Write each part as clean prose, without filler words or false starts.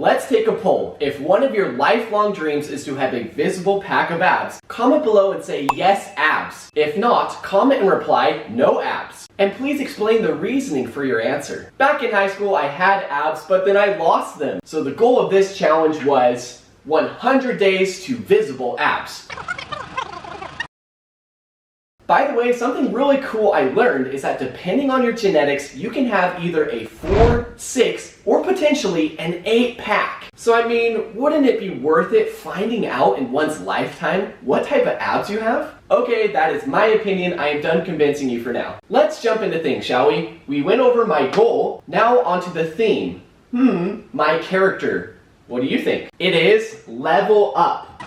let's take a poll. If one of your lifelong dreams is to have a visible pack of abs, comment below and say yes, abs. If not, comment and reply no abs. And please explain the reasoning for your answer. Back in high school, I had abs, but then I lost them. So the goal of this challenge was 100 days to visible abs. By the way, something really cool I learned is that depending on your genetics, you can have either a 4, 6, or potentially an 8 pack. So I mean, wouldn't it be worth it finding out in one's lifetime what type of abs you have? Okay, that is my opinion. I am done convincing you for now. Let's jump into things, shall we? We went over my goal, now onto the theme. My character. What do you think? It is level up.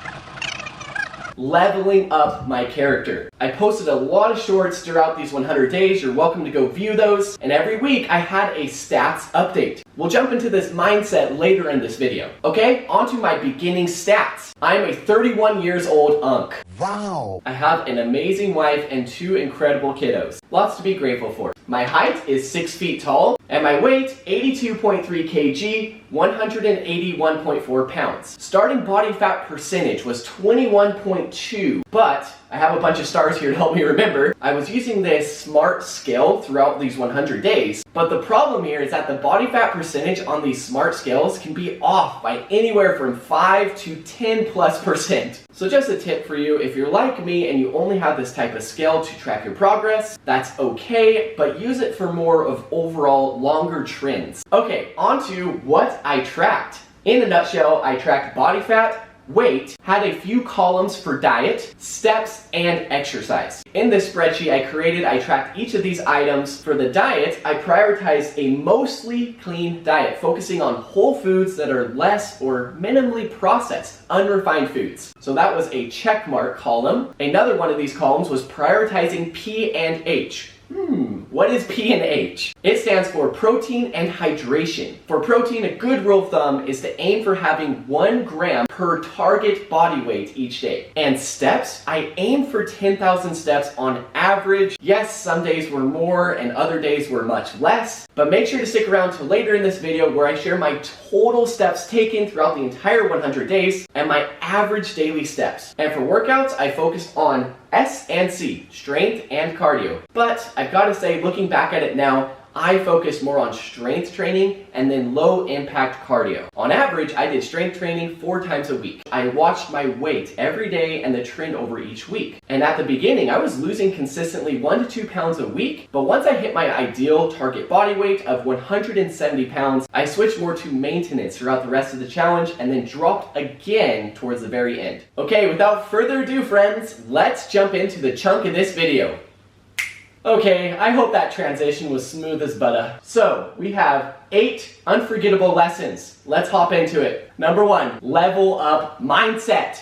Leveling up my character. I posted a lot of shorts throughout these 100 days. You're welcome to go view those. And every week I had a stats update. We'll jump into this mindset later in this video. Okay, onto my beginning stats. I'm a 31 years old unk. Wow. I have an amazing wife and 2 incredible kiddos. Lots to be grateful for. My height is 6 feet tall, and my weight, 82.3 kg, 181.4 pounds. Starting body fat percentage was 21.2, but I have a bunch of stars here to help me remember. I was using this smart scale throughout these 100 days, but the problem here is that the body fat percentage on these smart scales can be off by anywhere from 5 to 10+%. So just a tip for you, if you're like me and you only have this type of scale to track your progress, that's okay, but use it for more of overall longer trends. Okay, on to what I tracked. In a nutshell, I tracked body fat, weight, had a few columns for diet, steps, and exercise. In this spreadsheet I tracked each of these items. For the diet, I prioritized a mostly clean diet, focusing on whole foods that are less or minimally processed, unrefined foods. So that was a check mark column. Another one of these columns was prioritizing P and H. What is P and H? It stands for protein and hydration. For protein, a good rule of thumb is to aim for having 1 gram per target body weight each day. And steps, I aim for 10,000 steps on average. Yes, some days were more and other days were much less, but make sure to stick around till later in this video where I share my total steps taken throughout the entire 100 days and my average daily steps. And for workouts, I focused on S and C, strength and cardio. But I've got to say, looking back at it now, I focused more on strength training and then low impact cardio. On average, I did strength training 4 times a week. I watched my weight every day and the trend over each week. And at the beginning, I was losing consistently 1 to 2 pounds a week. But once I hit my ideal target body weight of 170 pounds, I switched more to maintenance throughout the rest of the challenge and then dropped again towards the very end. Okay, without further ado, friends, let's jump into the chunk of this video. Okay, I hope that transition was smooth as butter. So, we have 8 unforgettable lessons. Let's hop into it. Number 1, level up mindset.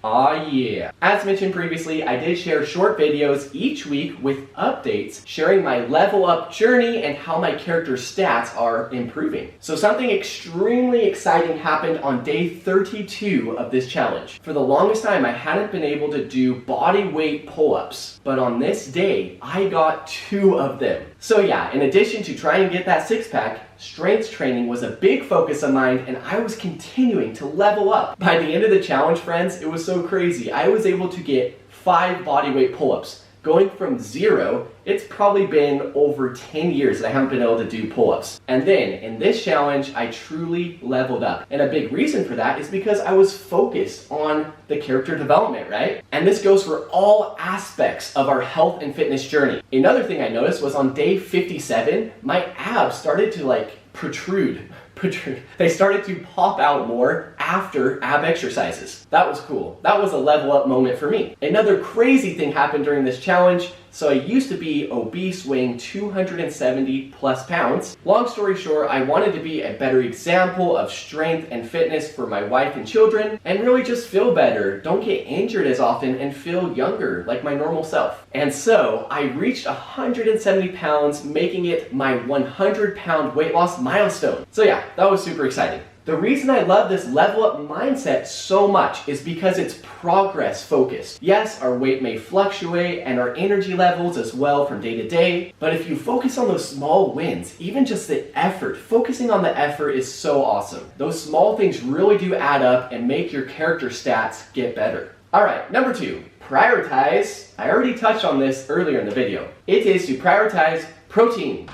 Aw yeah. As mentioned previously, I did share short videos each week with updates sharing my level up journey and how my character stats are improving. So something extremely exciting happened on day 32 of this challenge. For the longest time, I hadn't been able to do body weight pull-ups, but on this day, I got 2 of them. So yeah, in addition to trying to get that 6-pack, strength training was a big focus of mine and I was continuing to level up. By the end of the challenge, friends, it was so crazy. I was able to get 5 bodyweight pull-ups. Going from 0, it's probably been over 10 years that I haven't been able to do pull-ups. And then in this challenge, I truly leveled up. And a big reason for that is because I was focused on the character development, right? And this goes for all aspects of our health and fitness journey. Another thing I noticed was on day 57, my abs started to protrude. They started to pop out more after ab exercises. That was cool. That was a level up moment for me. Another crazy thing happened during this challenge. So I used to be obese, weighing 270 plus pounds. Long story short, I wanted to be a better example of strength and fitness for my wife and children, and really just feel better, don't get injured as often, and feel younger, like my normal self. And so I reached 170 pounds, making it my 100-pound weight loss milestone. So yeah, that was super exciting. The reason I love this level up mindset so much is because it's progress focused. Yes, our weight may fluctuate and our energy levels as well from day to day, but if you focus on those small wins, even just the effort, focusing on the effort is so awesome. Those small things really do add up and make your character stats get better. All right, number 2, prioritize. I already touched on this earlier in the video. It is to prioritize protein.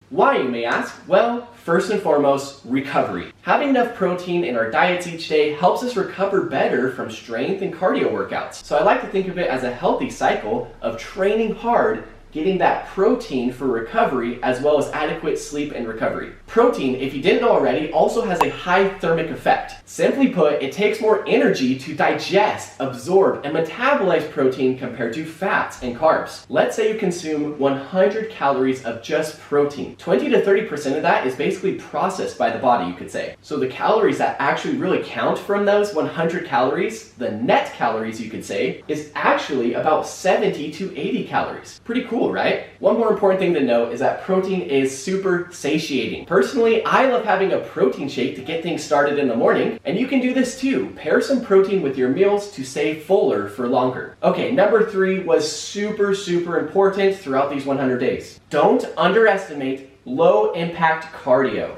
Why, you may ask? Well, first and foremost, recovery. Having enough protein in our diets each day helps us recover better from strength and cardio workouts. So I like to think of it as a healthy cycle of training hard, getting that protein for recovery, as well as adequate sleep and recovery. Protein, if you didn't know already, also has a high thermic effect. Simply put, it takes more energy to digest, absorb, and metabolize protein compared to fats and carbs. Let's say you consume 100 calories of just protein. 20 to 30% of that is basically processed by the body, you could say. So the calories that actually really count from those 100 calories, the net calories you could say, is actually about 70 to 80 calories. Pretty cool, right? One more important thing to note is that protein is super satiating. Personally, I love having a protein shake to get things started in the morning, and you can do this too. Pair some protein with your meals to stay fuller for longer. Okay, number 3 was super important throughout these 100 days. Don't underestimate low impact cardio.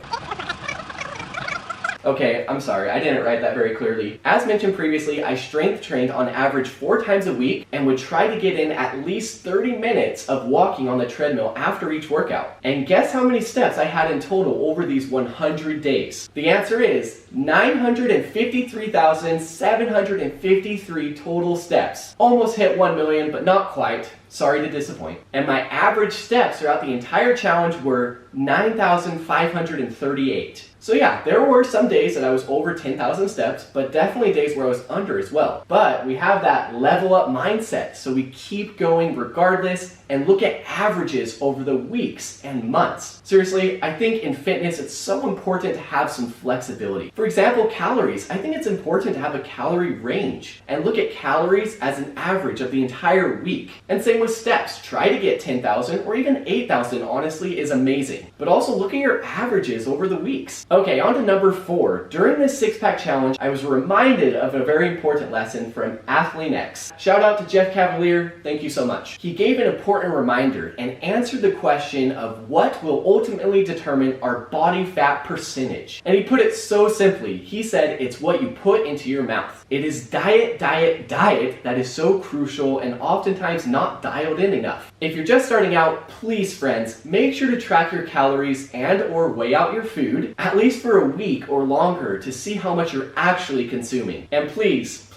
Okay, I'm sorry, I didn't write that very clearly. As mentioned previously, I strength trained on average 4 times a week and would try to get in at least 30 minutes of walking on the treadmill after each workout. And guess how many steps I had in total over these 100 days? The answer is 953,753 total steps. Almost hit 1 million, but not quite. Sorry to disappoint. And my average steps throughout the entire challenge were 9,538. So yeah, there were some days that I was over 10,000 steps, but definitely days where I was under as well. But we have that level up mindset, so we keep going regardless and look at averages over the weeks and months. Seriously, I think in fitness it's so important to have some flexibility. For example, calories. I think it's important to have a calorie range and look at calories as an average of the entire week. And same with steps. Try to get 10,000 or even 8,000 honestly is amazing. But also look at your averages over the weeks. Okay, on to number 4. During this 6-pack challenge, I was reminded of a very important lesson from Athlete X. Shout out to Jeff Cavalier, thank you so much. He gave an important reminder and answered the question of what will ultimately determine our body fat percentage. And he put it so simply. He said it's what you put into your mouth. It is diet that is so crucial and oftentimes not dialed in enough. If you're just starting out, please friends, make sure to track your calories and or weigh out your food at least for a week or longer to see how much you're actually consuming. And please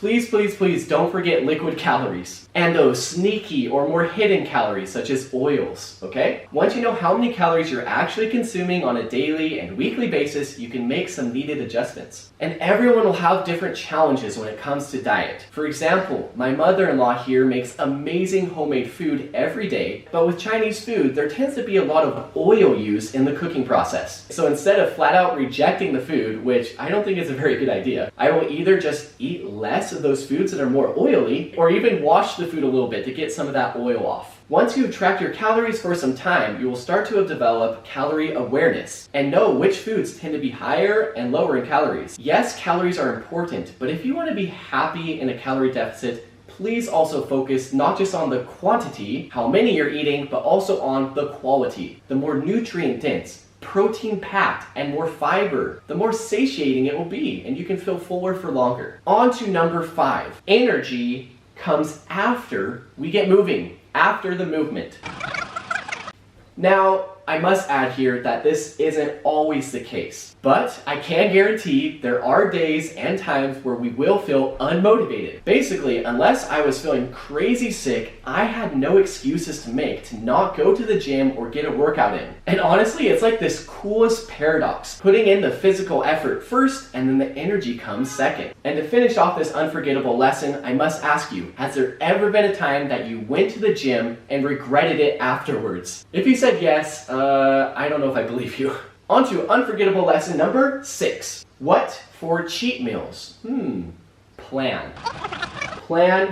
don't forget liquid calories and those sneaky or more hidden calories such as oils, okay? Once you know how many calories you're actually consuming on a daily and weekly basis, you can make some needed adjustments. And everyone will have different challenges when it comes to diet. For example, my mother-in-law here makes amazing homemade food every day, but with Chinese food, there tends to be a lot of oil use in the cooking process. So instead of flat out rejecting the food, which I don't think is a very good idea, I will either just eat less of those foods that are more oily, or even wash the food a little bit to get some of that oil off. Once you've tracked your calories for some time, you will start to develop calorie awareness and know which foods tend to be higher and lower in calories. Yes, calories are important, but if you want to be happy in a calorie deficit, please also focus not just on the quantity, how many you're eating, but also on the quality. The more nutrient dense, protein packed, and more fiber, the more satiating it will be, and you can feel fuller for longer. On to number 5. Energy comes after we get moving, after the movement. Now, I must add here that this isn't always the case, but I can guarantee there are days and times where we will feel unmotivated. Basically, unless I was feeling crazy sick, I had no excuses to make to not go to the gym or get a workout in. And honestly, it's like this coolest paradox, putting in the physical effort first and then the energy comes second. And to finish off this unforgettable lesson, I must ask you, has there ever been a time that you went to the gym and regretted it afterwards? If you said yes, I don't know if I believe you. On to unforgettable lesson number 6. What for cheat meals? Plan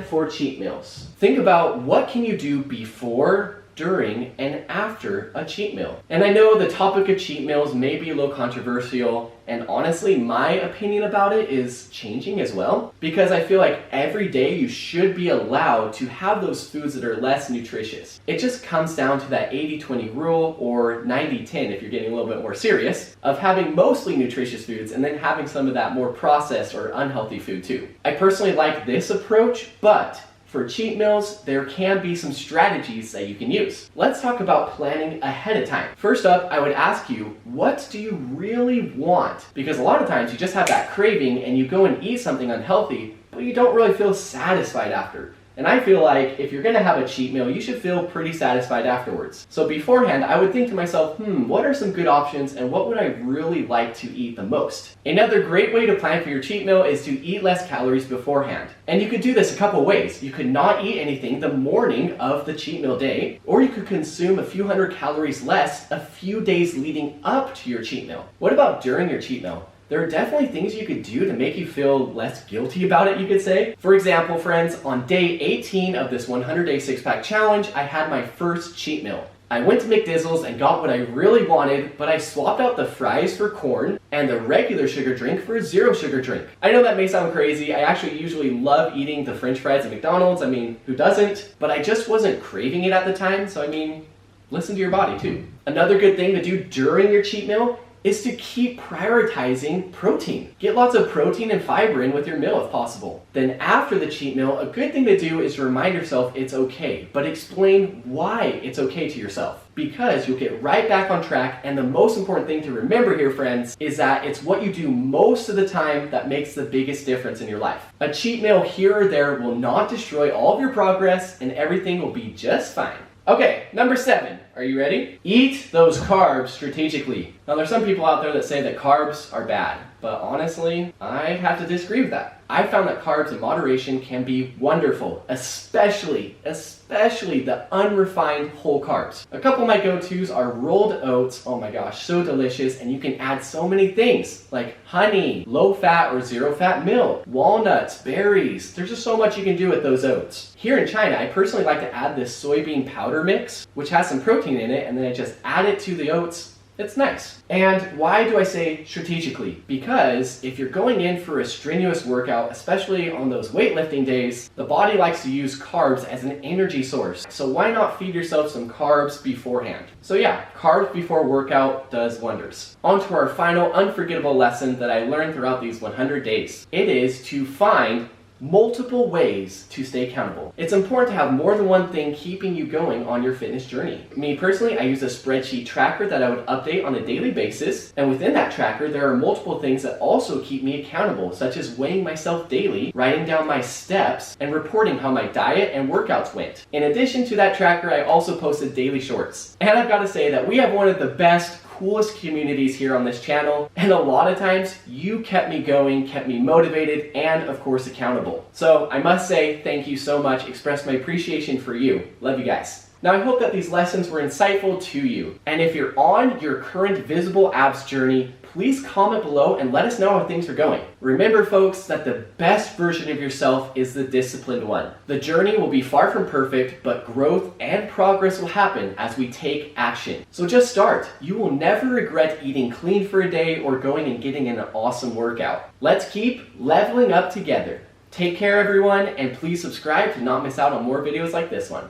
for cheat meals. Think about what can you do before during, and after a cheat meal. And I know the topic of cheat meals may be a little controversial, and honestly, my opinion about it is changing as well, because I feel like every day you should be allowed to have those foods that are less nutritious. It just comes down to that 80-20 rule, or 90-10 if you're getting a little bit more serious, of having mostly nutritious foods and then having some of that more processed or unhealthy food too. I personally like this approach, but for cheat meals, there can be some strategies that you can use. Let's talk about planning ahead of time. First up, I would ask you, what do you really want? Because a lot of times you just have that craving and you go and eat something unhealthy, but you don't really feel satisfied after. And I feel like if you're gonna have a cheat meal, you should feel pretty satisfied afterwards. So beforehand, I would think to myself, what are some good options and what would I really like to eat the most? Another great way to plan for your cheat meal is to eat less calories beforehand. And you could do this a couple ways. You could not eat anything the morning of the cheat meal day, or you could consume a few hundred calories less a few days leading up to your cheat meal. What about during your cheat meal? There are definitely things you could do to make you feel less guilty about it, you could say. For example, friends, on day 18 of this 100-day six-pack challenge, I had my first cheat meal. I went to McDizzle's and got what I really wanted, but I swapped out the fries for corn and the regular sugar drink for a zero sugar drink. I know that may sound crazy. I actually usually love eating the French fries at McDonald's. I mean, who doesn't? But I just wasn't craving it at the time, so I mean, listen to your body too. Another good thing to do during your cheat meal is to keep prioritizing protein. Get lots of protein and fiber in with your meal if possible. Then after the cheat meal, a good thing to do is to remind yourself it's okay, but explain why it's okay to yourself. Because you'll get right back on track, and the most important thing to remember here, friends, is that it's what you do most of the time that makes the biggest difference in your life. A cheat meal here or there will not destroy all of your progress, and everything will be just fine. Okay, number 7. Are you ready? Eat those carbs strategically. Now, there's some people out there that say that carbs are bad, but honestly, I have to disagree with that. I found that carbs in moderation can be wonderful, especially the unrefined whole carbs. A couple of my go-tos are rolled oats. Oh my gosh, so delicious, and you can add so many things like honey, low-fat or zero-fat milk, walnuts, berries. There's just so much you can do with those oats. Here in China, I personally like to add this soybean powder mix, which has some protein in it, and then I just add it to the oats. It's nice. And why do I say strategically? Because if you're going in for a strenuous workout, especially on those weightlifting days, the body likes to use carbs as an energy source. So why not feed yourself some carbs beforehand? So yeah, carbs before workout does wonders. On to our final unforgettable lesson that I learned throughout these 100 days. It is to find multiple ways to stay accountable. It's important to have more than one thing keeping you going on your fitness journey. Me personally, I use a spreadsheet tracker that I would update on a daily basis, and within that tracker there are multiple things that also keep me accountable, such as weighing myself daily, writing down my steps, and reporting how my diet and workouts went. In addition to that tracker, I also posted daily shorts. And I've got to say that we have one of the best, coolest communities here on this channel, and a lot of times you kept me going, kept me motivated, and of course accountable. So I must say thank you so much, express my appreciation for you. Love you guys. Now, I hope that these lessons were insightful to you. And if you're on your current visible abs journey, please comment below and let us know how things are going. Remember, folks, that the best version of yourself is the disciplined one. The journey will be far from perfect, but growth and progress will happen as we take action. So just start. You will never regret eating clean for a day or going and getting an awesome workout. Let's keep leveling up together. Take care, everyone, and please subscribe to not miss out on more videos like this one.